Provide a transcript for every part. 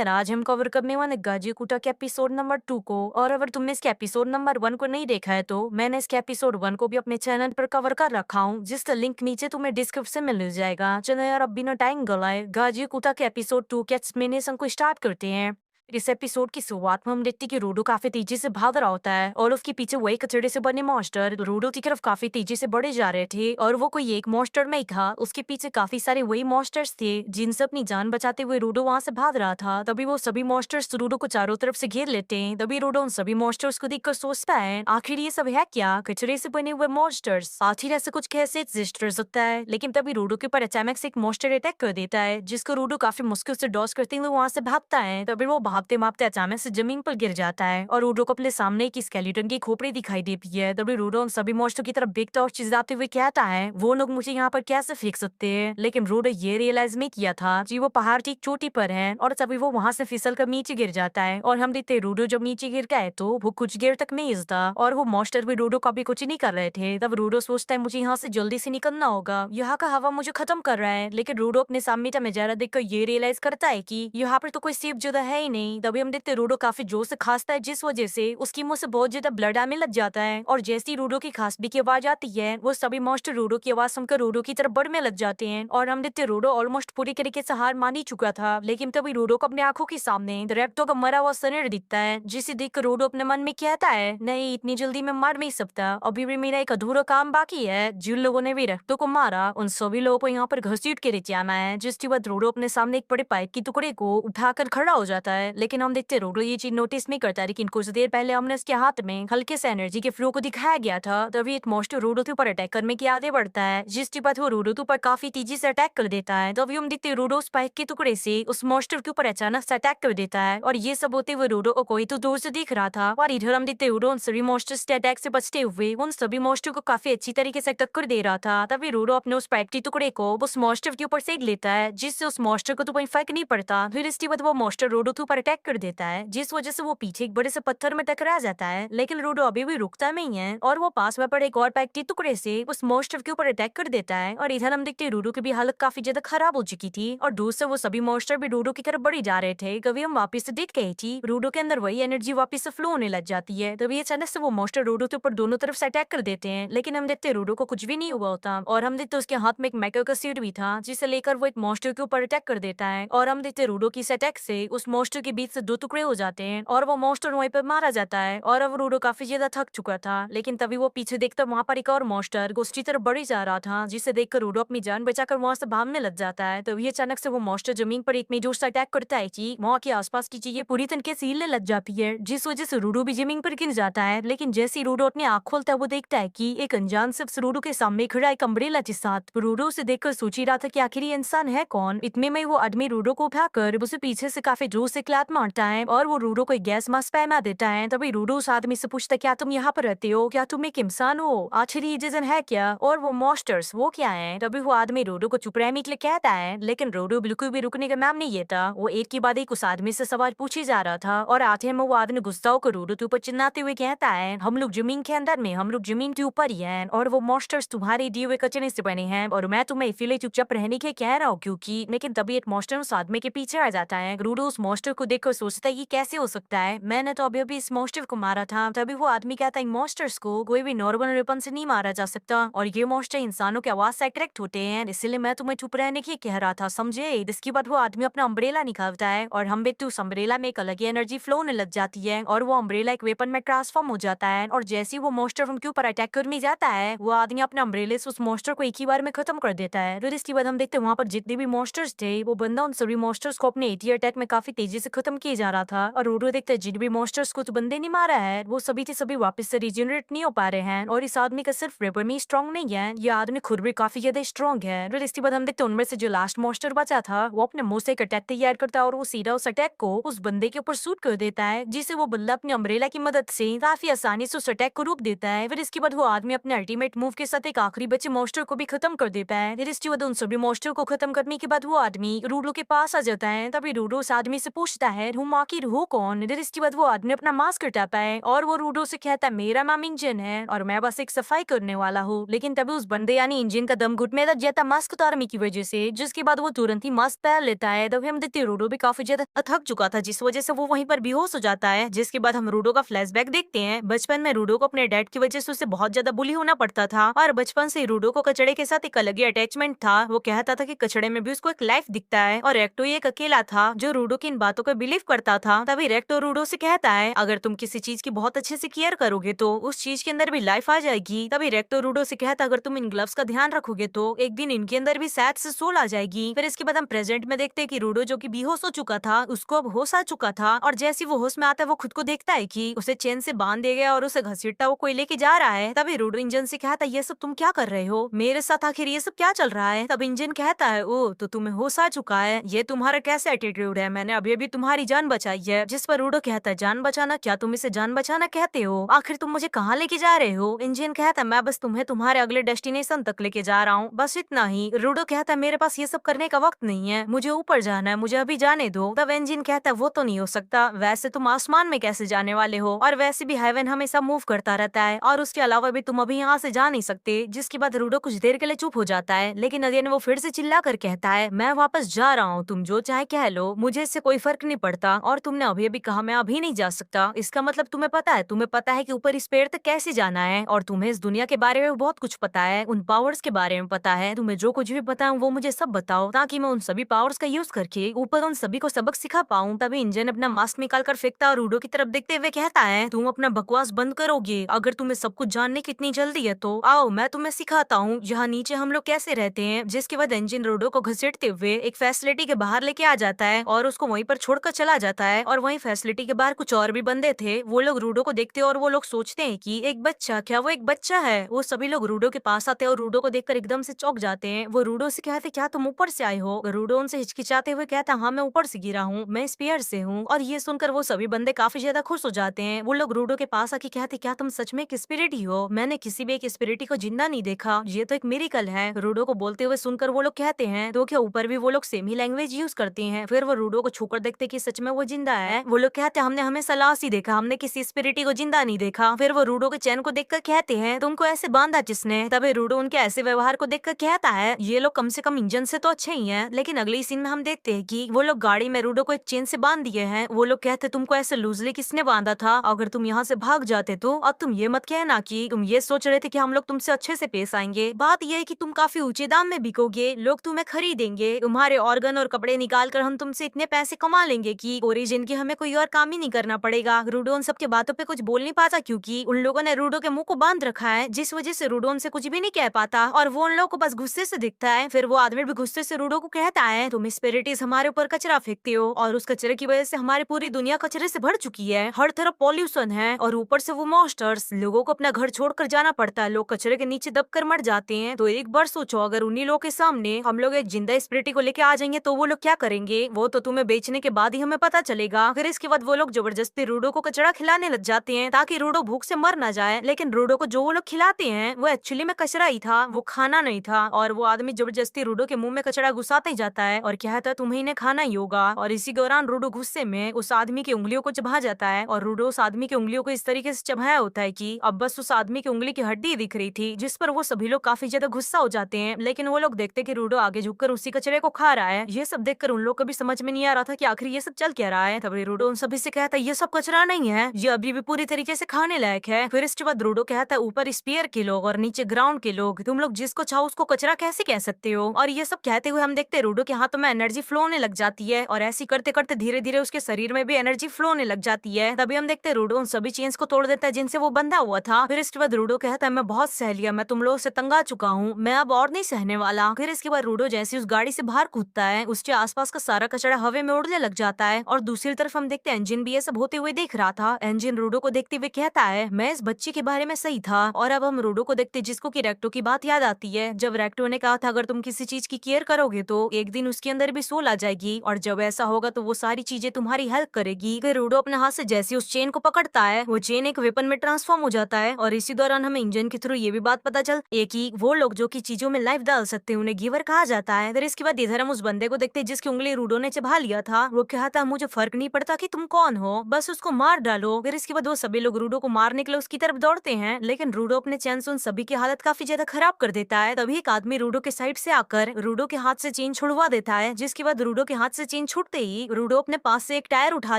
हैं, आज हम कवर करने वाले गाजी कुटा के एपिसोड नंबर 2 को। और अगर तुमने इसके एपिसोड नंबर 1 को नहीं देखा है तो मैंने इसके एपिसोड 1 को भी अपने चैनल पर कवर कर रखा हूँ, जिसका लिंक नीचे तुम्हें डिस्क्रिप्शन में मिल जाएगा। चलो यार, अब बिना टाइम गवाए गाजी कुटा के एपिसोड 2 के एक्सप्लेनेशन को स्टार्ट करते हैं। इस एपिसोड की शुरुआत में हम देखते हैं कि रोडो काफी तेजी से भाग रहा होता है और उसके पीछे वही कचड़े से बने मॉन्स्टर रोडो की तरफ काफी तेजी से बढ़े जा रहे थे। और वो कोई एक मॉन्स्टर में ही था, उसके पीछे काफी सारे वही मॉन्स्टर्स थे जिनसे अपनी जान बचाते हुए रोडो वहां से भाग रहा था। तभी वो सभी मॉन्स्टर्स रोडो को चारों तरफ से घेर लेते हैं। तभी रोडो उन सभी मॉन्स्टर्स को देखकर सोचता है, आखिर ये सब है क्या, कचरे से बने हुए मॉन्स्टर्स, आखिर ऐसा कुछ कैसे एग्जिस्ट कर सकता है। लेकिन तभी रोडो के ऊपर अचानक से एक मॉन्स्टर अटैक कर देता है, जिसको रोडो काफी मुश्किल से डॉज करते हुए वहां से भागता है। तभी वो भागते भागते अचानक से जमीन पर गिर जाता है और रोडो को अपने सामने एक स्केलेटन की खोपड़ी दिखाई देती है। तभी रोडो उन सभी मॉन्स्टर की तरफ देखता और चिल्लाते हुए कहता है, वो लोग मुझे यहाँ पर कैसे फेंक सकते हैं। लेकिन रोडो ये रियलाइज नहीं किया था कि वो पहाड़ की चोटी पर है और तभी वो वहां से फिसल कर नीचे गिर जाता है। और हम देखते रोडो जब नीचे गिर गया है तो वो कुछ देर तक नहीं हिलता और वो मॉन्स्टर भी रोडो का भी कुछ नहीं कर रहे थे। तब रोडो सोचता है, मुझे यहाँ से जल्दी से निकलना होगा, यहाँ का हवा मुझे खत्म कर रहा है। लेकिन रोडो अपने सामने का नजारा देखकर ये रियलाइज करता है कि यहाँ पर तो कोई सेफ जगह है ही नहीं। तभी हम देखते रोडो काफी जोर से खांसता है, जिस वजह से उसकी मुंह से बहुत ज्यादा ब्लड आने लग जाता है। और जैसी रोडो की खांसने की आवाज आती है, वो सभी मॉन्स्टर रोडो की आवाज सुनकर रोडो की तरफ बढ़ने लग जाते हैं। और हम देखते रोडो ऑलमोस्ट पूरी तरीके से हार मान ही चुका था। लेकिन तभी रोडो को अपने आंखों के सामने रेप्टो का मरा हुआ शरीर दिखता है, जिसे देखकर रोडो अपने मन में कहता है, नहीं, इतनी जल्दी मैं मार नहीं सकता, अभी भी मेरा एक अधूरा काम बाकी है। जिन लोगों ने भी रेप्टो को मारा उन सभी लोगों को यहाँ पर घसीट के लेके आना है। जिसके बाद रोडो अपने सामने एक बड़े पाइप की टुकड़े को उठाकर खड़ा हो जाता है। लेकिन हम देखते रोडो ये चीज नोटिस नहीं करता। लेकिन कुछ देर पहले हमने उसके हाथ में हल्के से एनर्जी के फ्लो को दिखाया गया था। तभी एक मॉन्स्टर रोडो के ऊपर अटैक करने की आगे बढ़ता है, जिसके बाद वो रोडो के ऊपर काफी तेजी से अटैक कर देता है। तभी हम देखते रोडो उस पाइप के टुकड़े से उस मॉन्स्टर के ऊपर अचानक से अटैक कर देता है। और ये सब होते हुए रोडो को कोई तो दूर से दिख रहा था। और इधर हम देखते रोडो उन सभी मॉन्स्टर्स के अटैक से बचते हुए उन सभी मॉन्स्टर को काफी अच्छी तरीके से टक्कर दे रहा था। तभी रोडो अपने उस पाइप के टुकड़े को उस मॉन्स्टर के ऊपर सेक लेता है, जिससे उस मॉन्स्टर को तो कोई फर्क नहीं पड़ता। फिर इसके बाद वो मॉन्स्टर रोडो के ऊपर अटैक कर देता है, जिस वजह से वो पीछे एक बड़े से पत्थर में टकरा जाता है। लेकिन रोडो अभी भी रुकता नहीं है और वो पास में पड़े एक और पैक के टुकड़े से उस मॉन्स्टर के ऊपर अटैक कर देता है। और इधर हम देखते रोडो की भी हालत काफी ज्यादा खराब हो चुकी थी और दूर से वो सभी मॉन्स्टर भी रोडो की तरफ बढ़ी जा रहे थे। कभी हम वापस से देख गई थी रोडो के अंदर वही एनर्जी वापस से फ्लो होने लग जाती है। तभी अचानक से वो मॉन्स्टर रोडो के ऊपर दोनों तरफ से अटैक कर देते हैं। लेकिन हम देखते रोडो को कुछ भी नहीं हुआ होता और हम देखते उसके हाथ में एक मेका का सीट भी था, जिसे लेकर वो एक मॉन्स्टर के ऊपर अटैक कर देता है। और हम देखते रोडो की इस अटैक से उस मॉन्स्टर के बीच से दो टुकड़े हो जाते हैं और वो मॉन्स्टर वहीं पर मारा जाता है। और अब रोडो काफी ज्यादा थक चुका था। लेकिन तभी वो पीछे देखता वहां पर एक और मॉन्स्टर उसकी तरफ बढ़ी जा रहा था, जिसे देखकर रोडो अपनी जान बचाकर वहां से भागने लग जाता है। तभी अचानक से वो मॉन्स्टर जमीन पर इतनी जोर से अटैक करता है कि वहां के आसपास की चीजें पूरी तरीके से हिलने लग जाती है, जिस वजह से रोडो भी जमीन पर गिर जाता है। लेकिन जैसे ही रोडो अपनी आंख खोलता है, वो देखता है कि एक अनजान शख्स रोडो के सामने खड़ा एक अम्ब्रेला के साथ। रोडो उसे देखकर सोच ही रहा था कि आखिर ये इंसान है कौन। इतने में वो आदमी रोडो को उठाकर उसे पीछे से काफी जोर से क्लैप मारता है और वो रोडो को एक गैस मास्क पहना देता है। तभी रोडो उस आदमी से पूछता है, क्या तुम यहाँ पर रहते हो, क्या तुम एक इंसान हो, आखिर ये जजन है क्या, और वो मॉन्स्टर्स वो क्या है। तभी वो आदमी रोडो को चुप रहने के लिए कहता है, लेकिन रोडो बिल्कुल भी रुकने का नाम नहीं लेता। वो एक के बाद एक उस आदमी से सवाल पूछे जा रहा था और आखिर में वो आदमी गुस्सा होकर रोडो के ऊपर चिल्लाते हुए कहता है, हम लोग जमीन के अंदर में, हम लोग जमीन के ऊपर ही हैं और वो मॉन्स्टर्स तुम्हारे दिए हुए कचरे से बने हैं और मैं तुम्हें इसीलिए चुपचाप रहने के कह रहा हूँ क्योंकि। लेकिन तभी एक मॉन्स्टर उस आदमी के पीछे आ जाता है। रोडो उस मॉन्स्टर को देखकर सोचता है, ये कैसे हो सकता है, मैंने तो अभी अभी इस मॉन्स्टर को मारा था। तभी वो आदमी कहता है, मॉन्स्टर्स को कोई भी नॉर्मल वेपन से नहीं मारा जा सकता और ये मॉन्स्टर इंसानों की आवाज से अट्रैक्ट होते हैं, इसलिए मैं तुम्हें चुप रहने की कह रहा था, समझे। इसके बाद वो आदमी अपना अम्ब्रेला निकालता है और हम भी उस अम्ब्रेला में एक अलग ही एनर्जी फ्लो होने लग जाती है और वो अम्ब्रेला एक वेपन में ट्रांसफॉर्म हो जाता है। और जैसे ही वो मॉन्स्टर उनके ऊपर अटैक करने जाता है, वो आदमी अपने अम्ब्रेले से उस मॉन्स्टर को एक ही बार में खत्म कर देता है। फिर इसके बाद हम देखते हैं वहां पर जितने भी मॉन्स्टर्स थे, वो बंदा उन सभी मॉन्स्टर्स को अपने एटी अटैक में काफी तेजी से खत्म किया जा रहा था। और रोडो देखते हैं जिन भी मॉन्स्टर्स को तो बंदे ने मारा है, वो सभी के सभी वापस से रिजेनरेट नहीं हो पा रहे हैं। और इस आदमी का सिर्फ वेपन में स्ट्रॉन्ग नहीं है, ये आदमी खुद भी काफी ज्यादा स्ट्रॉन्ग है। फिर इसके बाद हम देखते हैं उनमें से जो लास्ट मॉन्स्टर बचा था, वो अपने मुंह से एक अटैक तैयार करता है और वो सीधा उस अटैक को उस बंदे के ऊपर शूट कर देता है, जिसे वो बंदा अपनी अम्ब्रेला की मदद से काफी आसानी से उस अटैक को रोक देता है। फिर इसके बाद वो आदमी अपने अल्टीमेट मूव के साथ एक आखिरी बचे मॉन्स्टर को भी खत्म कर देता है। फिर इसके बाद उन सभी मॉन्स्टर को खत्म करने के बाद वो आदमी रूडो के पास आ जाता है। तभी रूडो उस आदमी से पूछता है तुम आखिर हो कौन। फिर इसके बाद वो आदमी अपना मास्क हटाता है और वो रूडो से कहता है मेरा नाम इंजन है और मैं बस एक सफाई करने वाला हूँ। लेकिन तभी उस बंदे यानी इंजन का दम घुटने लग जाता मास्क उतारने की वजह से, जिसके बाद वो तुरंत ही मास्क पहन लेता है। तभी हम देखते हैं रूडो भी काफी ज्यादा थक चुका था जिस वजह से वो वहीं पर बेहोश हो जाता है। जिसके बाद हम रूडो का फ्लैशबैक देखते हैं। बचपन में रूडो को अपने डैड की वजह से उसे बहुत ज्यादा बुली होना पड़ता था और बचपन से ही रूडो को कचड़े के साथ एक अलग ही अटैचमेंट था। वो कहता था कि कचड़े में भी उसको एक लाइफ दिखता है और रेक्टो ही एक अकेला था जो रूडो की इन बातों को बिलीव करता था। तभी रेक्टो रूडो से कहता है अगर तुम किसी चीज की बहुत अच्छे से केयर करोगे तो उस चीज के अंदर भी लाइफ आ जाएगी। तभी रेक्टो रूडो से कहता अगर तुम इन ग्लव्स का ध्यान रखोगे तो एक दिन इनके अंदर भी शायद से सोल आ जाएगी। फिर इसके बाद हम प्रेजेंट में देखते हैं कि रूडो जो कि बेहोश हो चुका था उसको अब होश आ चुका था और जैसे वो होश में आता है वो खुद को देखता है कि उसे चेन से बांध दिया गया और उसे घसीटता वो कोई लेके जा रहा है। तभी रूडो इंजन से कहता है ये सब तुम क्या कर रहे हो, मेरे साथ आखिर ये सब क्या चल रहा है। तब इंजन कहता है ओ तो तुम्हें होश आ चुका है, ये तुम्हारा कैसे एटीट्यूड है, मैंने अभी अभी तुम्हारी जान बचाई है। जिस पर रूडो कहता है जान बचाना, क्या तुम इसे जान बचाना कहते हो, आखिर तुम मुझे कहाँ लेके जा रहे हो। इंजन कहता है मैं बस तुम्हें तुम्हारे अगले डेस्टिनेशन तक लेके जा रहा हूँ, बस इतना ही। रूडो कहता है मेरे पास ये सब करने का वक्त नहीं है, मुझे ऊपर जाना है, मुझे अभी जाने दो। तब इंजन कहता है वो तो नहीं हो सकता, वैसे तुम आसमान में कैसे जाने वाले हो, और वैसे भी हेवन हमेशा मूव करता रहता है और उसके अलावा भी तुम अभी यहाँ से जा नहीं सकते। जिसके बाद रूडो कुछ देर के लिए चुप हो जाता है लेकिन अगेन वो फिर से चिल्ला कर कहता है मैं वापस जा रहा हूँ, तुम जो चाहे कह लो, मुझे इससे कोई फर्क नहीं पड़ता। और तुमने अभी अभी कहा मैं अभी नहीं जा सकता, इसका मतलब तुम्हें पता है कि ऊपर इस पेड़ तक कैसे जाना है और तुम्हें इस दुनिया के बारे में बहुत कुछ पता है, उन पावर्स के बारे में पता है, तुम्हें जो कुछ भी पता है वो मुझे सब बताओ ताकि मैं उन सभी पावर्स का यूज करके ऊपर उन सभी को सबक सिखा पाऊँ। तभी इंजन अपना मास्क निकाल कर फेंकता और रूडो की तरफ देखते हुए कहता है तुम अपना बकवास बंद करोगे, अगर तुम्हें सब कुछ जानने की इतनी जल्दी है तो आओ मैं तुम्हें सिखाता हूँ यहाँ नीचे हम लोग कैसे रहते हैं। जिसके बाद इंजन रूडो को घसीटते हुए एक फैसिलिटी के बाहर लेके आ जाता है और उसको वहीं पर छोड़कर चला जाता है। और वहीं फैसिलिटी के बाहर कुछ और भी बंदे थे, वो लोग रूडो को देखते और वो लोग सोचते हैं कि एक बच्चा, क्या वो एक बच्चा है। वो सभी लोग रूडो के पास आते हैं और रूडो को देखकर एकदम से चौंक जाते हैं। वो रूडो से कहते क्या तुम ऊपर से आए हो। रूडो उनसे हिचकिचाते हुए कहता हाँ मैं ऊपर से गिरा हूँ, मैं स्पेयर से हूँ। और ये सुनकर वो सभी बंदे काफी ज्यादा खुश हो जाते हैं। वो लोग रूडो के पास आके कहते क्या तुम सच में एक स्पिरिट ही हो, मैंने किसी भी एक स्पिरिट को जिंदा नहीं देखा, ये तो एक मिरेकल है। रूडो को बोलते हुए सुनकर वो लोग कहते हैं तो क्या ऊपर भी वो लोग सेम ही लैंग्वेज यूज करते हैं। फिर वो रूडो को छूकर देखते कि सच में वो जिंदा है। वो लोग कहते हैं हमने हमेशा लाश ही देखा, हमने किसी स्पिरिट को जिंदा नहीं देखा। फिर वो रूडो के चैन को देखकर कहते हैं तुमको ऐसे बांधा किसने। तभी रूडो उनके ऐसे व्यवहार को देखकर कहता है ये लोग कम से कम इंजन से तो अच्छे ही हैं। लेकिन अगले सीन में हम देखते हैं कि वो लोग गाड़ी में रूडो को एक चेन से बांध दिए हैं। वो लोग कहते तुमको ऐसे लूजली किसने बांधा था, अगर तुम यहाँ से भाग जाते तो अब तुम ये मत कहना कि तुम ये सोच रहे थे कि हम लोग तुमसे अच्छे से पेश आएंगे। बात यह है कि तुम काफी ऊंचे दाम में बिकोगे, लोग तुम्हें खरीदेंगे, तुम्हारे ऑर्गन और कपड़े निकाल कर हम तुमसे इतने पैसे कमा लेंगे कि ओरिजिन की हमें कोई और काम ही नहीं करना पड़ेगा। रूडो उन सबके बातों पे कुछ बोल नहीं पाता क्योंकि उन लोगों ने रूडो के मुंह को बांध रखा है, जिस वजह से रूडो उनसे कुछ भी नहीं कह पाता और वो उन लोगों को बस गुस्से से दिखता है। फिर वो आदमी भी गुस्से से रूडो को कहता है तुम स्पिरिटिस हमारे ऊपर कचरा फेंकते हो और उस कचरे की वजह से हमारी पूरी दुनिया कचरे से भर चुकी है, हर तरफ पॉल्यूशन है और ऊपर से वो मॉन्स्टर्स, लोगों को अपना घर छोड़कर जाना पड़ता है, लोग कचरे के नीचे दबकर मर जाते हैं। तो एक बार सोचो अगर उन्हीं लोगों के सामने हम लोग एक जिंदा स्पिरिट को लेके आ जाएंगे तो वो लोग क्या करेंगे, वो तो तुम्हें बेचने के बाद ही हमें पता चलेगा। फिर इसके बाद वो लोग जबरदस्ती रूडो को कचरा खिलाने लग जाते हैं ताकि रूडो भूख से मर ना जाए। लेकिन रूडो को जो वो लोग खिलाते हैं वो एक्चुअली में कचरा ही था, वो खाना नहीं था। और वो आदमी जबरदस्ती रूडो के मुंह में कचरा घुसाते ही जाता है और कहता है तुम्हें इन्हें खाना ही होगा। और इसी दौरान रूडो गुस्से में उस आदमी की उंगलियों को चबा जाता है और रूडो उस आदमी की उंगलियों को इस तरीके से चबाया होता है कि अब बस उस आदमी की उंगली की हड्डी दिख रही थी, जिस पर वो सभी लोग काफी ज्यादा गुस्सा हो जाते हैं। लेकिन वो लोग देखते कि रूडो आगे झुककर उसी कचरे को खा रहा है। ये सब देखकर उन लोग को भी समझ में नहीं आ रहा था कि आखिर ये सब चल क्या रहा है। तभी रूडो उन सभी से कहता है ये सब कचरा नहीं है, ये अभी भी पूरी तरीके से खाने लायक है। फिर इसके बाद रूडो कहता है ऊपर स्पीयर के लोग और नीचे ग्राउंड के लोग, तुम लोग जिसको चाहो उसको कचरा कैसे कह सकते हो। और ये सब कहते हुए हम देखते रूडो के हाथों में एनर्जी फ्लो होने लग जाती है और ऐसी करते करते धीरे धीरे उसके शरीर में भी एनर्जी फ्लो होने लग जाती है। तभी हम देखते रूडो उन सभी चेन्स को तोड़ देता है जिनसे वो बंधा हुआ था। फिर इसके बाद रूडो कहता है मैं बहुत सह लिया, मैं तुम लोगों से तंग आ चुका हूँ, मैं अब और नहीं सहने वाला। फिर इसके बाद रूडो जैसे उस गाड़ी से बाहर कूदता है उसके आसपास का सारा कचरा हवा में उड़ने लग जाता है। और दूसरी तरफ हम देखते इंजन भी ये सब होते हुए देख रहा था। इंजन रूडो को देखते हुए कहता है मैं इस बच्चे के बारे में सही था। और अब हम रूडो को देखते जिसको कि रेक्टो की बात याद आती है, जब रेक्टो ने कहा था अगर तुम किसी चीज की केयर करोगे तो एक दिन उसके अंदर भी सोल आ जाएगी और जब ऐसा होगा तो वो सारी चीजें तुम्हारी हेल्प करेगी। फिर रूडो अपने हाथ से जैसे उस चेन को पकड़ता है वो चेन एक वेपन में ट्रांसफॉर्म हो जाता है। और इसी दौरान हमें इंजन के थ्रू ये भी बात पता चल कि वो लोग जो कि चीजों में लाइफ डाल सकते हैं उन्हें गिवर कहा जाता है। फिर इसके बाद इधर हम उस बंदे को देखते जिसकी उंगली रूडो ने चबा लिया था। वो कहता मुझे फर्क नहीं पड़ता कि तुम कौन हो, बस उसको मार डालो। फिर इसके बाद वो सभी लोग रूडो को मारने के लिए उसकी तरफ दौड़ते हैं, लेकिन रूडो अपने चैन से उन सभी की हालत काफी ज्यादा खराब कर देता है। तभी एक आदमी रूडो के साइड से आकर रूडो के हाथ से चेन छुड़वा देता है, जिसके बाद रूडो के हाथ से चेन छूटते ही रूडो अपने पास से एक टायर उठा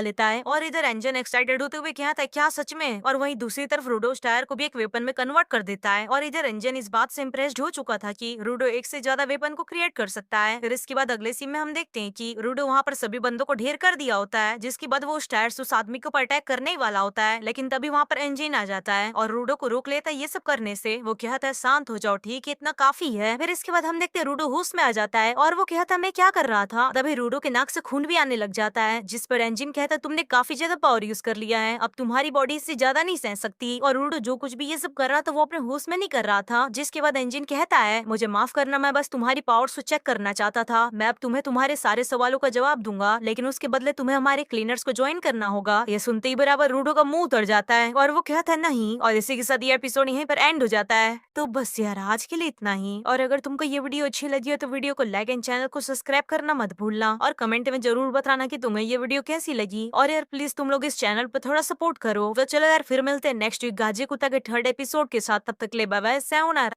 लेता है और इधर एंजन एक्साइटेड होते हुए कहता है क्या सच में, और वहीं दूसरी तरफ रूडो उस टायर को भी एक वेपन में कन्वर्ट कर देता है। और इधर एंजन इस बात से इम्प्रेस्ड हो चुका था कि रूडो एक से ज्यादा वेपन को क्रिएट कर सकता है। फिर इसके बाद अगले सीन में हम देखते हैं कि रूडो वहां पर सभी बंदों को ढेर कर दिया होता है, जिसके बाद वो उस टायर से उस आदमी के ऊपर अटैक करने ही वाला होता है, लेकिन तभी वहां पर एंजिन आ जाता है और रूडो को रोक लेता है ये सब करने से। वो कहता है शांत हो जाओ, ठीक है, इतना काफी है। फिर इसके बाद हम देखते हैं रूडो होश में आ जाता है और वो कहता है मैं क्या कर रहा था। तभी रूडो के नाक से खून भी आने लग जाता है, जिस पर एंजिन कहता है तुमने काफी ज्यादा पावर यूज कर लिया है, अब तुम्हारी बॉडी इससे ज्यादा नहीं सह सकती। और रूडो जो कुछ भी ये सब कर रहा था वो अपने होश में नहीं कर रहा था, जिसके बाद एंजिन कहता है मुझे माफ करना, मैं बस तुम्हारी पावर्स को चेक करना चाहता था। मैं अब तुम्हें तुम्हारे सारे सवालों का जवाब दूंगा, लेकिन उसके बदले तुम्हें हमारे क्लीनर्स को ज्वाइन करना होगा। ये सुनते ही बराबर रूडो का मुंह उतर जाता है और वो कहता है नहीं, और इसी के साथ ये एपिसोड यहीं पर एंड हो जाता है। तो बस यार आज के लिए इतना ही, और अगर तुमको ये वीडियो अच्छी लगी हो तो वीडियो को लाइक एंड चैनल को सब्सक्राइब करना मत भूलना, और कमेंट में जरूर बताना कि तुम्हें ये वीडियो कैसी लगी। और यार प्लीज तुम लोग इस चैनल पर थोड़ा सपोर्ट करो। तो चलो यार फिर मिलते हैं नेक्स्ट वीक गाजी कुत्ता के थर्ड एपिसोड के साथ, तब तक ले बाय बाय, sayonara।